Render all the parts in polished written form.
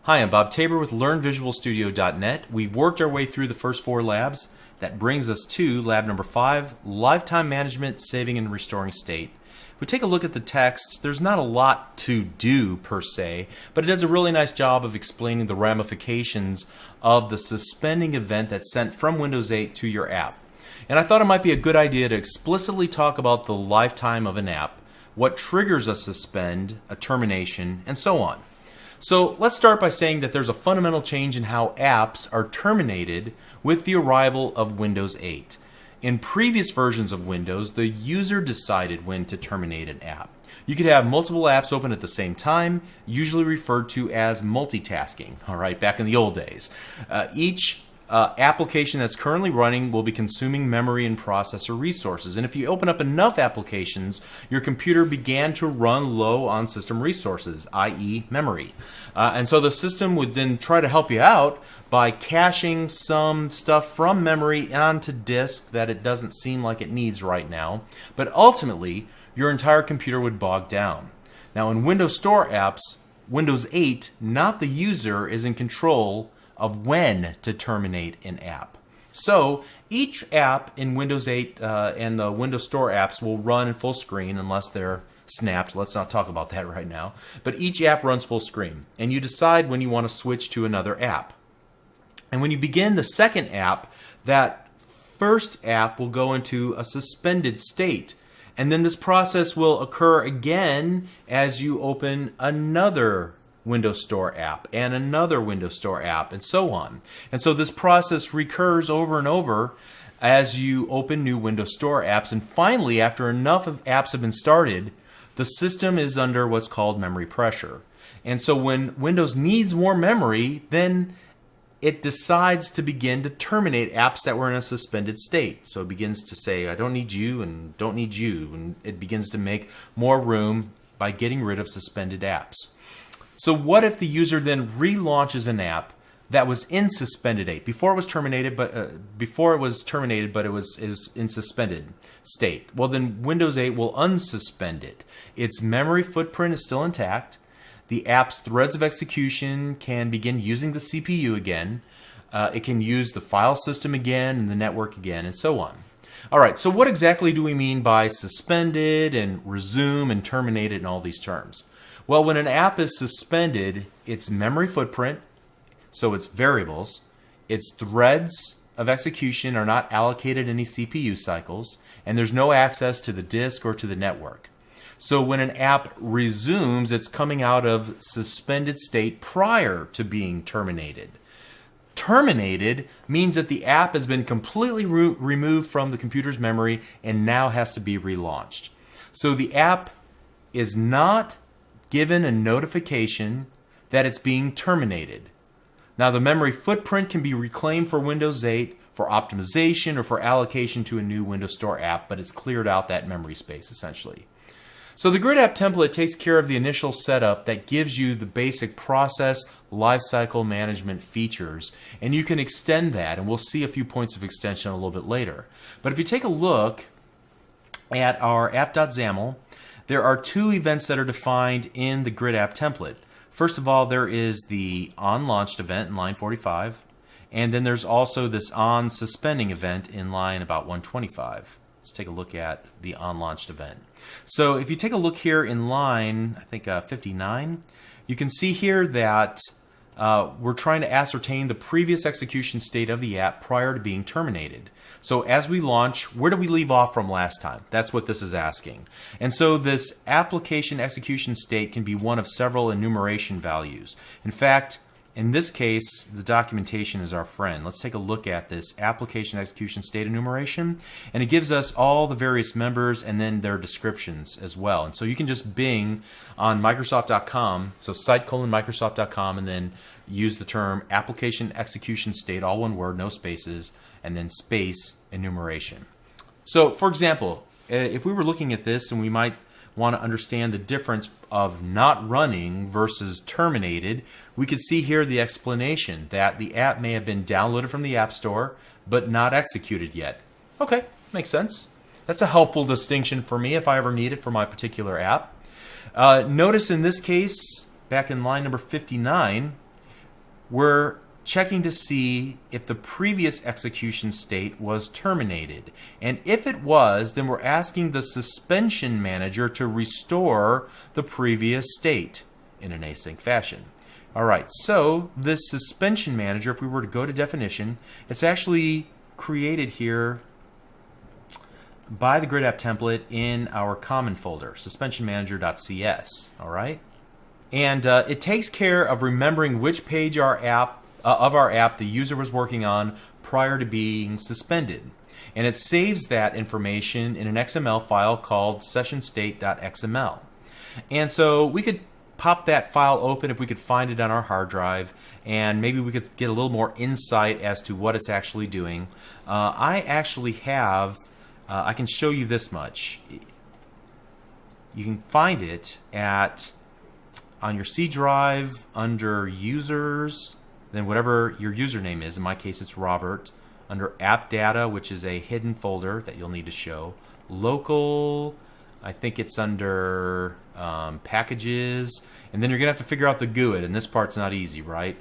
Hi, I'm Bob Tabor with LearnVisualStudio.net. We've worked our way through the first 4 labs. That brings us to lab number 5, Lifetime Management, Saving and Restoring State. If we take a look at the text, there's not a lot to do per se, but it does a really nice job of explaining the ramifications of the suspending event that's sent from Windows 8 to your app. And I thought it might be a good idea to explicitly talk about the lifetime of an app, what triggers a suspend, a termination, and so on. So let's start by saying that there's a fundamental change in how apps are terminated with the arrival of Windows 8. In previous versions of Windows, the user decided when to terminate an app. You could have multiple apps open at the same time, usually referred to as multitasking, all right, back in the old days. Each application that's currently running will be consuming memory and processor resources. And if you open up enough applications, your computer began to run low on system resources, i.e. memory. And so the system would then try to help you out by caching some stuff from memory onto disk that it doesn't seem like it needs right now. But ultimately, your entire computer would bog down. Now in Windows Store apps, Windows 8, not the user, is in control of when to terminate an app. So each app in Windows 8 and the Windows Store apps will run in full screen unless they're snapped. Let's not talk about that right now. But each app runs full screen, and you decide when you want to switch to another app. And when you begin the second app, that first app will go into a suspended state. And then this process will occur again as you open another Windows Store app and another Windows Store app and so on. And so this process recurs over and over as you open new Windows Store apps. And finally, after enough of apps have been started, the system is under what's called memory pressure. And so when Windows needs more memory, then it decides to begin to terminate apps that were in a suspended state. So it begins to say, I don't need you and don't need you. And it begins to make more room by getting rid of suspended apps. So what if the user then relaunches an app that was in suspended state before it was terminated, but it was in suspended state? Well, then Windows 8 will unsuspend it. Its memory footprint is still intact. The app's threads of execution can begin using the CPU again. It can use the file system again and the network again, and so on. All right, so what exactly do we mean by suspended and resume and terminated and all these terms? Well, when an app is suspended, its memory footprint, so its variables, its threads of execution are not allocated any CPU cycles, and there's no access to the disk or to the network. So when an app resumes, it's coming out of suspended state prior to being terminated. Terminated means that the app has been completely removed from the computer's memory and now has to be relaunched. So the app is not given a notification that it's being terminated. Now the memory footprint can be reclaimed for Windows 8 for optimization or for allocation to a new Windows Store app, but it's cleared out that memory space essentially. So the Grid App template takes care of the initial setup that gives you the basic process lifecycle management features, and you can extend that, and we'll see a few points of extension a little bit later. But if you take a look at our app.xaml, there are 2 events that are defined in the Grid App template. First of all, there is the onLaunched event in line 45, and then there's also this onSuspending event in line about 125. Let's take a look at the onLaunched event. So if you take a look here in line, I think 59, you can see here that we're trying to ascertain the previous execution state of the app prior to being terminated. So as we launch, where did we leave off from last time? That's what this is asking. And so this application execution state can be one of several enumeration values. In fact, in this case, the documentation is our friend. Let's take a look at this application execution state enumeration, and it gives us all the various members and then their descriptions as well. And so you can just bing on Microsoft.com, so site:/Microsoft.com, and then use the term application execution state, all one word, no spaces, and then space enumeration. So for example, if we were looking at this and we might want to understand the difference of not running versus terminated, we could see here the explanation that the app may have been downloaded from the App Store but not executed yet. Okay, makes sense. That's a helpful distinction for me if I ever need it for my particular app. Notice in this case, back in line number 59, we're checking to see if the previous execution state was terminated. And if it was, then we're asking the suspension manager to restore the previous state in an async fashion. All right, so this suspension manager, if we were to go to definition, it's actually created here by the grid app template in our common folder, suspensionmanager.cs. All right, and it takes care of remembering which page of our app the user was working on prior to being suspended, and it saves that information in an XML file called sessionstate.xml. And so we could pop that file open if we could find it on our hard drive, and maybe we could get a little more insight as to what it's actually doing. I actually have, I can show you this much. You can find it on your C drive under users, then whatever your username is. In my case, it's Robert. Under app data, which is a hidden folder that you'll need to show. Local, I think it's under packages, and then you're gonna have to figure out the GUID, and this part's not easy, right?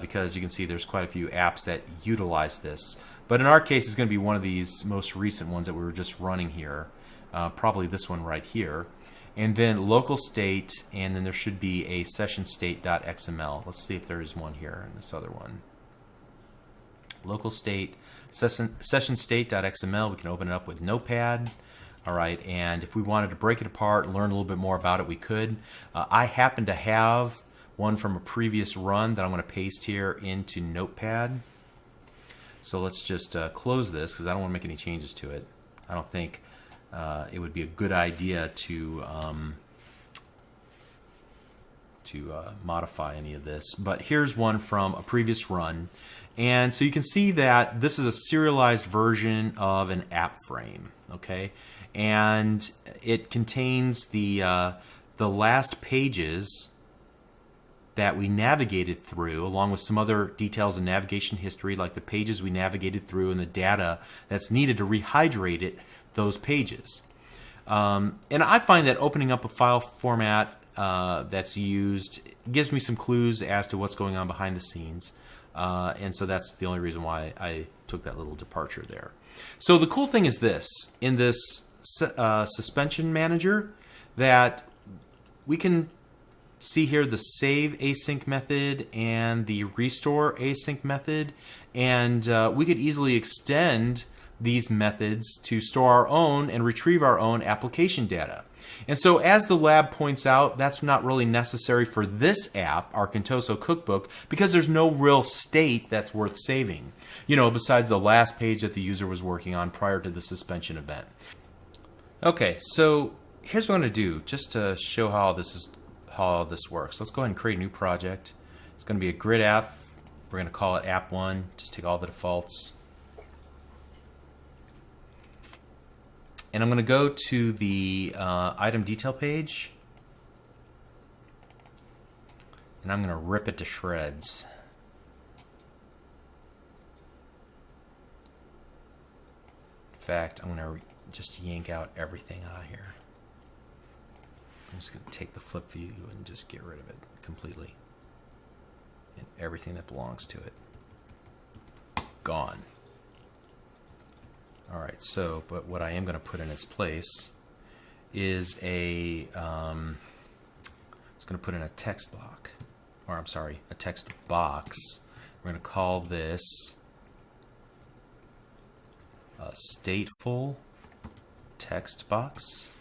Because you can see there's quite a few apps that utilize this. But in our case, it's gonna be one of these most recent ones that we were just running here. Probably this one right here. And then local state, and then there should be a session state.xml. Let's see if there is one here in this other one. Local state, session state.xml. We can open it up with Notepad. All right, and if we wanted to break it apart and learn a little bit more about it, we could. I happen to have one from a previous run that I'm going to paste here into Notepad. So let's just close this because I don't want to make any changes to it. I don't think it would be a good idea to modify any of this. But here's one from a previous run. And so you can see that this is a serialized version of an app frame, okay? And it contains the last pages that we navigated through, along with some other details in navigation history, like the pages we navigated through and the data that's needed to rehydrate those pages. And I find that opening up a file format that's used gives me some clues as to what's going on behind the scenes. And so that's the only reason why I took that little departure there. So the cool thing is this, in this suspension manager, that we can see here the save async method and the restore async method, and we could easily extend these methods to store our own and retrieve our own application data. And so as the lab points out, that's not really necessary for this app, our Contoso Cookbook, because there's no real state that's worth saving, you know, besides the last page that the user was working on prior to the suspension event. Okay, so here's what I'm going to do just to show how this works. Let's go ahead and create a new project. It's going to be a grid app. We're going to call it app 1. Just take all the defaults. And I'm going to go to the item detail page, and I'm going to rip it to shreds. In fact, I'm going to just yank out everything out of here. I'm just going to take the flip view and just get rid of it completely. And everything that belongs to it. Gone. Alright, so, but what I am going to put in its place is a, I was going to put in a text block, or I'm sorry, a text box. We're going to call this a stateful text box.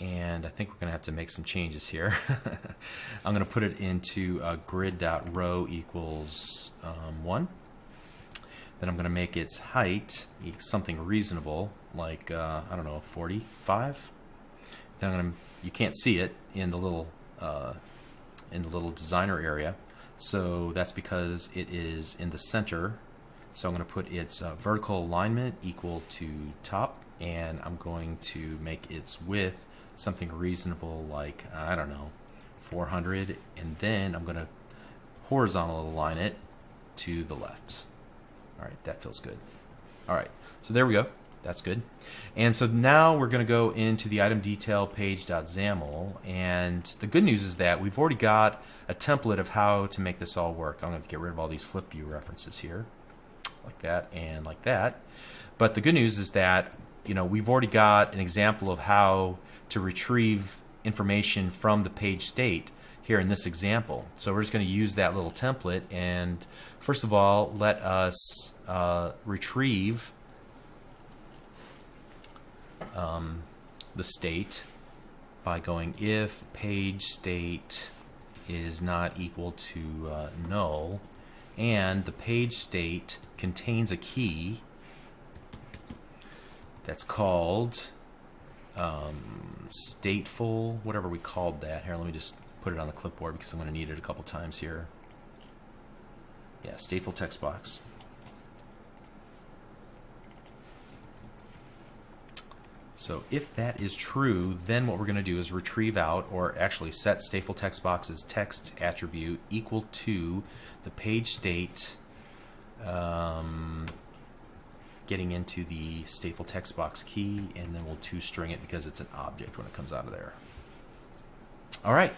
And I think we're going to have to make some changes here. I'm going to put it into grid.row equals 1. Then I'm going to make its height something reasonable, like, I don't know, 45. Then I'm going to, you can't see it in the little designer area. So that's because it is in the center. So I'm going to put its vertical alignment equal to top, and I'm going to make its width something reasonable, like, I don't know, 400, and then I'm going to horizontal align it to the left. All right, that feels good. All right, so there we go. That's good. And so now we're going to go into the item detail page.xaml, and the good news is that we've already got a template of how to make this all work. I'm going to get rid of all these flip view references here, like that and like that. But the good news is that we've already got an example of how to retrieve information from the page state here in this example. So we're just going to use that little template, and first of all, let us retrieve the state by going if page state is not equal to null, and the page state contains a key that's called stateful, whatever we called that. Here, let me just put it on the clipboard because I'm going to need it a couple times here. Yeah, stateful text box. So if that is true, then what we're going to do is retrieve out, or actually set stateful text box's text attribute equal to the page state, getting into the stateful text box key, and then we'll toString it because it's an object when it comes out of there. All right,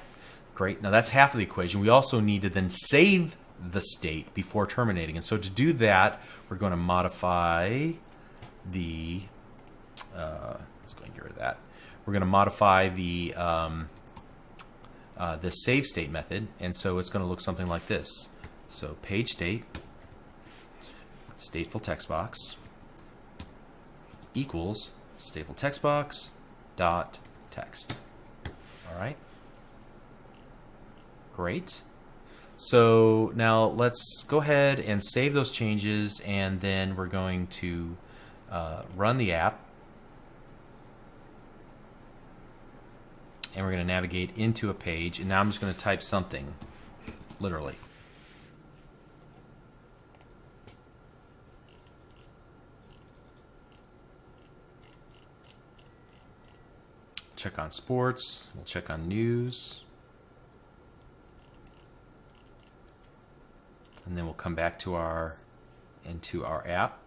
great. Now that's half of the equation. We also need to then save the state before terminating. And so to do that, we're going to modify the let's go and get rid of that. We're going to modify the save state method, and so it's going to look something like this. So page state stateful text box equals stateful text box dot text. All right, great. So now let's go ahead and save those changes, and then we're going to run the app. And we're going to navigate into a page, and now I'm just going to type something, literally. Check on sports, we'll check on news. And then we'll come back to into our app.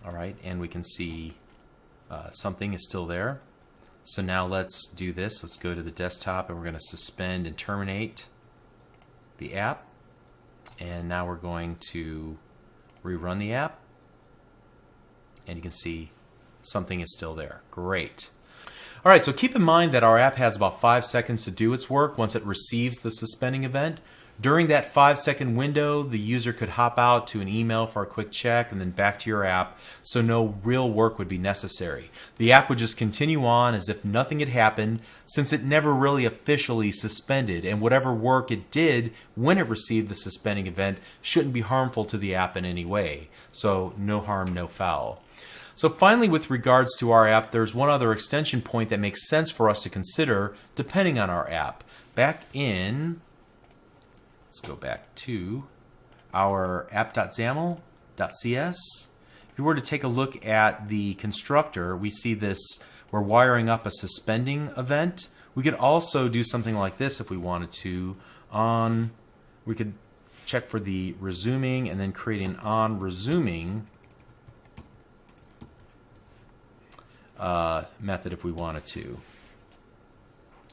All right, and we can see something is still there. So now let's do this. Let's go to the desktop, and we're going to suspend and terminate the app. And now we're going to rerun the app. And you can see something is still there. Great. All right, so keep in mind that our app has about 5 seconds to do its work once it receives the suspending event. During that 5-second window, the user could hop out to an email for a quick check and then back to your app, so no real work would be necessary. The app would just continue on as if nothing had happened, since it never really officially suspended, and whatever work it did when it received the suspending event shouldn't be harmful to the app in any way. So no harm, no foul. So finally, with regards to our app, there's one other extension point that makes sense for us to consider depending on our app. Back in... Let's go back to our app.xaml.cs. If you were to take a look at the constructor, we see this, we're wiring up a suspending event. We could also do something like this if we wanted to. We could check for the resuming and then create an on resuming method if we wanted to.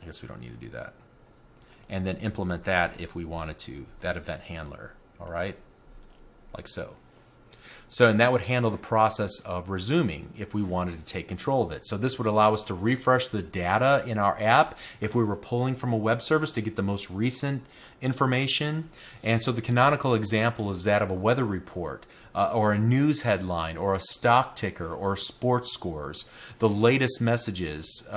I guess we don't need to do that. And then implement that if we wanted to, that event handler, all right? Like so. So, and that would handle the process of resuming if we wanted to take control of it. So this would allow us to refresh the data in our app if we were pulling from a web service to get the most recent information. And so the canonical example is that of a weather report, or a news headline, or a stock ticker, or sports scores, the latest messages,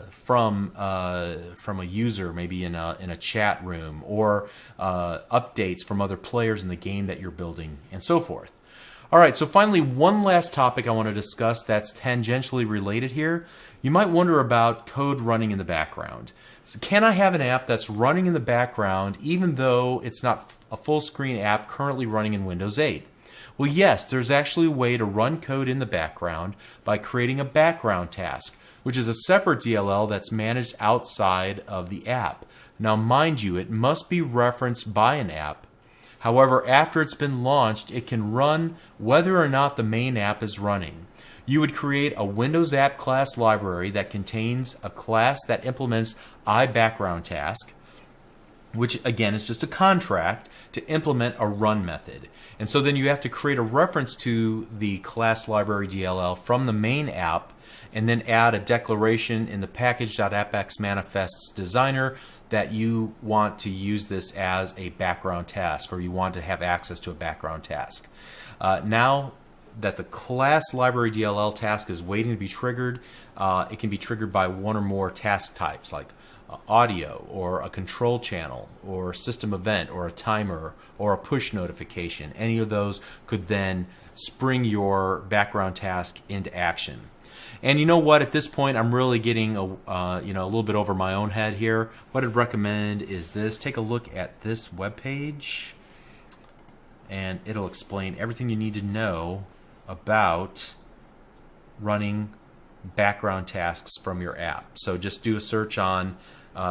from a user, maybe in a chat room, or updates from other players in the game that you're building, and so forth. All right, so finally, one last topic I want to discuss that's tangentially related here. You might wonder about code running in the background. So can I have an app that's running in the background even though it's not a full screen app currently running in Windows 8? Well, yes, there's actually a way to run code in the background by creating a background task, which is a separate DLL that's managed outside of the app. Now, mind you, it must be referenced by an app. However, after it's been launched, it can run whether or not the main app is running. You would create a Windows app class library that contains a class that implements iBackgroundTask, which again is just a contract to implement a run method. And so then you have to create a reference to the class library DLL from the main app and then add a declaration in the package.appx manifests designer that you want to use this as a background task, or you want to have access to a background task. Now that the class library DLL task is waiting to be triggered, it can be triggered by one or more task types like audio or a control channel or a system event or a timer or a push notification. Any of those could then spring your background task into action. And you know what, at this point I'm really getting a little bit over my own head here. What I'd recommend is this. Take a look at this web page and it'll explain everything you need to know about running background tasks from your app. So just do a search on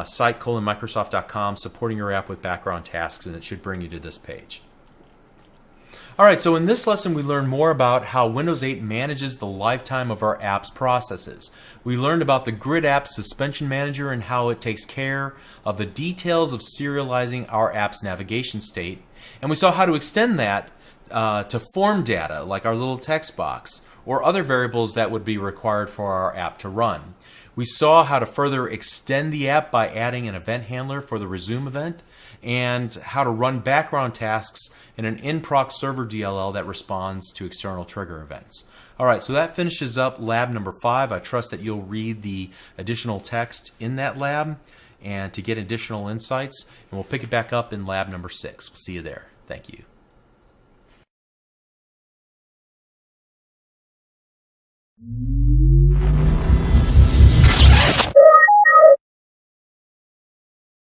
site:/Microsoft.com supporting your app with background tasks, and it should bring you to this page. Alright, so in this lesson we learned more about how Windows 8 manages the lifetime of our app's processes. We learned about the Grid App Suspension Manager and how it takes care of the details of serializing our app's navigation state. And we saw how to extend that to form data like our little text box or other variables that would be required for our app to run. We saw how to further extend the app by adding an event handler for the resume event, and how to run background tasks in an in-proc server DLL that responds to external trigger events. Alright, so that finishes up lab number 5. I trust that you'll read the additional text in that lab and to get additional insights, and we'll pick it back up in lab number 6. We'll see you there. Thank you.